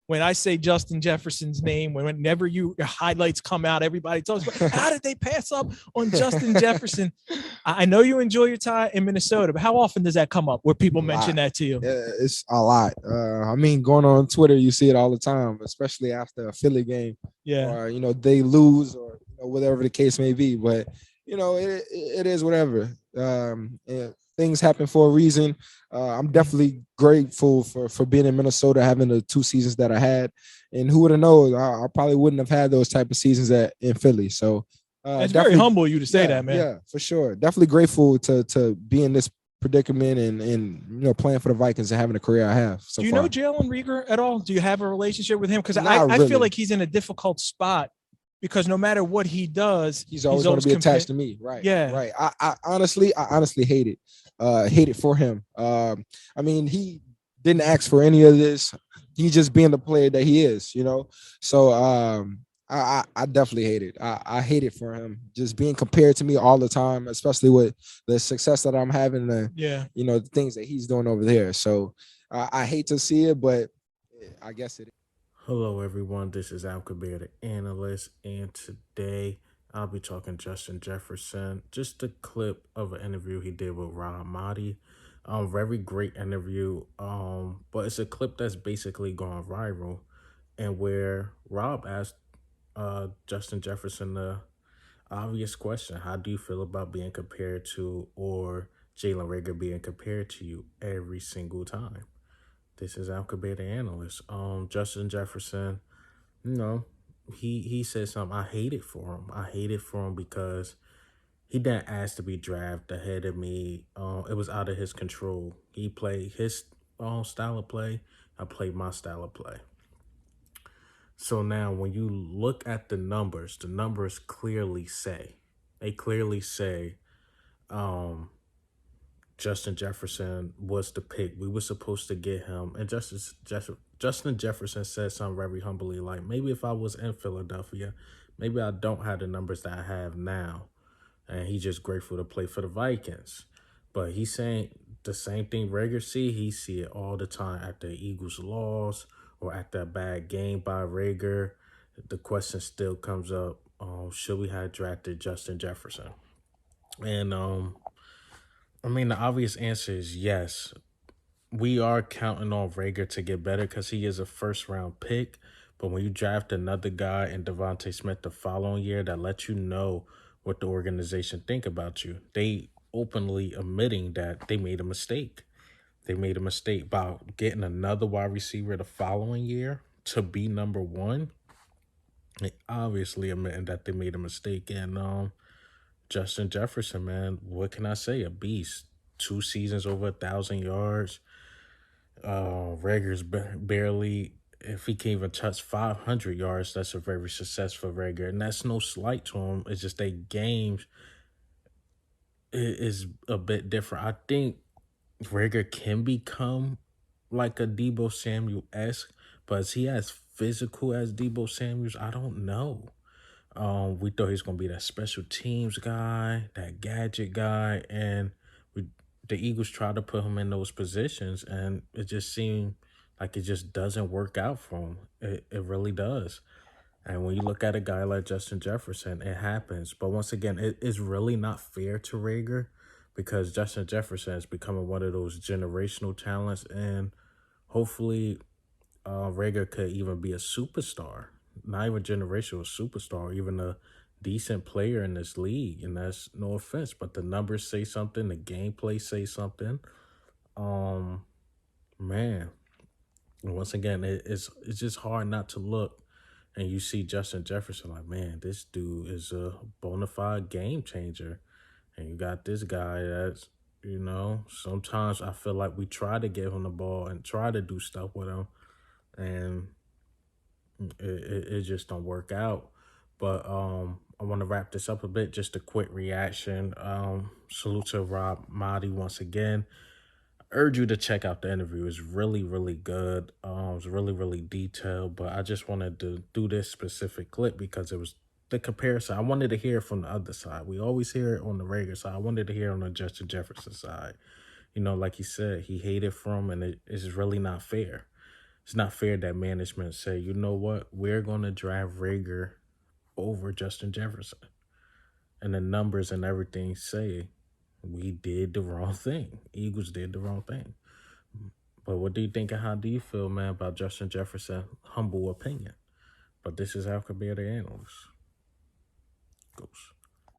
when I say Justin Jefferson's name, whenever your highlights come out, everybody talks about how did they pass up on Justin Jefferson? I know you enjoy your time in Minnesota, but how often does that come up where people mention that to you? It's a lot. I mean, going on Twitter, you see it all the time, especially after a Philly game, Yeah. or they lose, or whatever the case may be. But it is whatever. Things happen for a reason. I'm definitely grateful for being in Minnesota, having the 2 seasons that I had, and who would have known I probably wouldn't have had those type of seasons in Philly. So it's very humble of you to say that, man. Yeah, for sure. Definitely grateful to be in this predicament and playing for the Vikings and having the career I have so far. Do you know Jalen Reagor at all? Do you have a relationship with him? Because I feel like he's in a difficult spot because no matter what he does, he's always going to be attached to me. Right. Yeah. Right. I honestly hate it. Hate it for him. I mean, he didn't ask for any of this. He's just being the player that he is, So I definitely hate it. I hate it for him just being compared to me all the time, especially with the success that I'm having and the things that he's doing over there. So I hate to see it, but I guess it is. Hello, everyone. This is Al Kabir, the analyst, and today I'll be talking Justin Jefferson. Just a clip of an interview he did with Rob Mahdi. Very great interview. But it's a clip that's basically gone viral, and where Rob asked Justin Jefferson the obvious question: how do you feel about being compared to, or Jalen Reagor being compared to you every single time? This is Al Kabir, the analyst. Justin Jefferson, you know, he said something. I hate it for him. I hate it for him because he didn't ask to be drafted ahead of me. It was out of his control. He played his style of play. I played my style of play. So now when you look at the numbers clearly say, Justin Jefferson was the pick. We were supposed to get him. And Justin Jefferson said something very humbly, like, maybe if I was in Philadelphia, maybe I don't have the numbers that I have now. And he's just grateful to play for the Vikings. But he's saying the same thing Reagor see. He see it all the time after the Eagles loss or after a bad game by Reagor. The question still comes up, should we have drafted Justin Jefferson? And I mean, the obvious answer is yes. We are counting on Reagor to get better because he is a first-round pick. But when you draft another guy in Devontae Smith the following year, that lets you know what the organization think about you. They openly admitting that they made a mistake. They made a mistake about getting another wide receiver the following year to be number one. They obviously admitting that they made a mistake. And Justin Jefferson, man, what can I say? A beast. 2 seasons over 1,000 yards. Reagor's barely, if he can even touch 500 yards, that's a very successful Reagor. And that's no slight to him. It's just they games is a bit different. I think Reagor can become like a Deebo Samuel-esque, but is he as physical as Deebo Samuels? I don't know. We thought he was going to be that special teams guy, that gadget guy, and the Eagles tried to put him in those positions, and it just seemed like it just doesn't work out for him. It really does. And when you look at a guy like Justin Jefferson, it happens. But once again, it is really not fair to Reagor because Justin Jefferson is becoming one of those generational talents, and hopefully Reagor could even be a superstar. Not even generational superstar, even a decent player in this league. And that's no offense, but the numbers say something, the gameplay say something. Man. And once again, it's just hard not to look and you see Justin Jefferson like, man, this dude is a bona fide game changer. And you got this guy that's, sometimes I feel like we try to give him the ball and try to do stuff with him. And it just don't work out. But I want to wrap this up a bit. Just a quick reaction. Salute to Rob Mahdi once again. Urge you to check out the interview. It's really, really good. It's really, really detailed. But I just wanted to do this specific clip because it was the comparison. I wanted to hear it from the other side. We always hear it on the Reagor side. I wanted to hear it on the Justin Jefferson side. Like he said, he hated from, and it is really not fair. It's not fair that management say, you know what, we're going to draft Rager over Justin Jefferson. And the numbers and everything say we did the wrong thing. Eagles did the wrong thing. But what do you think and how do you feel, man, about Justin Jefferson? Humble opinion. But this is how could be the analyst goes.